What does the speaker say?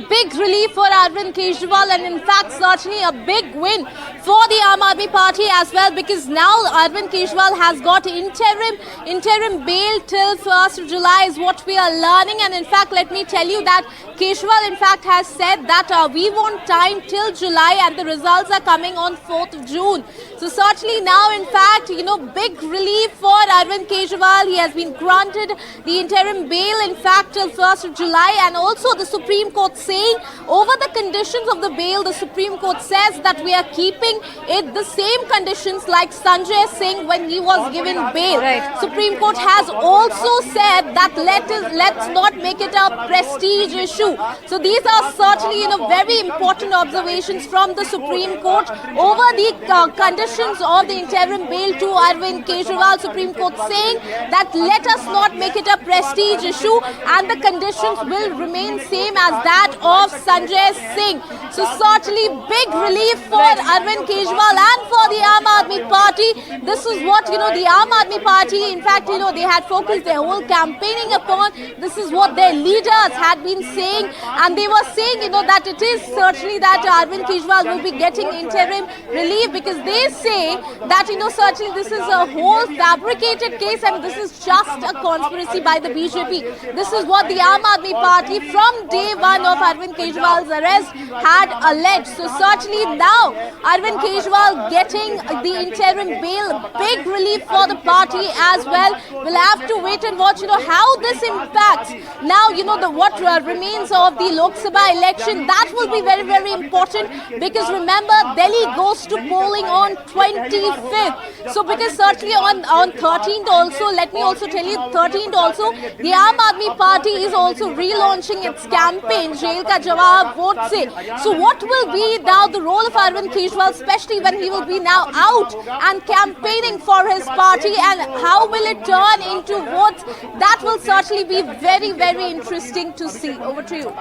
big relief for Arvind Kejriwal, and in fact certainly a big win for the Aam Aadmi Party as well, because now Arvind Kejriwal has got interim bail till 1st of July is what we are learning. And in fact, let me tell you that Kejriwal in fact has said that we want time till July and the results are coming on 4th of June. So certainly now in fact, big relief for Arvind Kejriwal. He has been granted the interim bail in fact till 1st of July, and also the Supreme Court saying over the conditions of the bail, the Supreme Court says that we are keeping it the same conditions like Sanjay Singh when he was given bail. Right. Supreme Court has also said that let's not make it a prestige issue. So these are certainly very important observations from the Supreme Court over the conditions of the interim bail to Arvind Kejriwal. Supreme Court saying that let us not make it a prestige issue and the conditions will remain same as that of Sanjay Singh. So certainly big relief for Arvind Kejriwal and for the Aam Aadmi Party. This is what the Aam Aadmi Party, in fact, they had focused their whole campaigning upon. This is what their leaders had been saying, and they were saying that it is certainly that Arvind Kejriwal will be getting interim relief, because they say that certainly this is a whole fabricated case and this is just a conspiracy by the BJP. This is what the Aam Aadmi Party from day one of Arvind Kejriwal's arrest had alleged. So certainly now Arvind Kejriwal getting the interim bail, big relief for the party as well. We'll have to wait and watch how this impacts now what remains of the Lok Sabha election. That will be very, very important, because remember Delhi goes to polling on 25th. So because certainly on 13th also, let me also tell you, 13th also the Aam Aadmi Party is also relaunching its campaign Jail Ka Jawab Vote Se. So what will be now the role of Arvind Kejriwal, especially when he will be now out and campaigning for his party, and how will it turn into votes? That will certainly be very, very interesting to see. Over to you.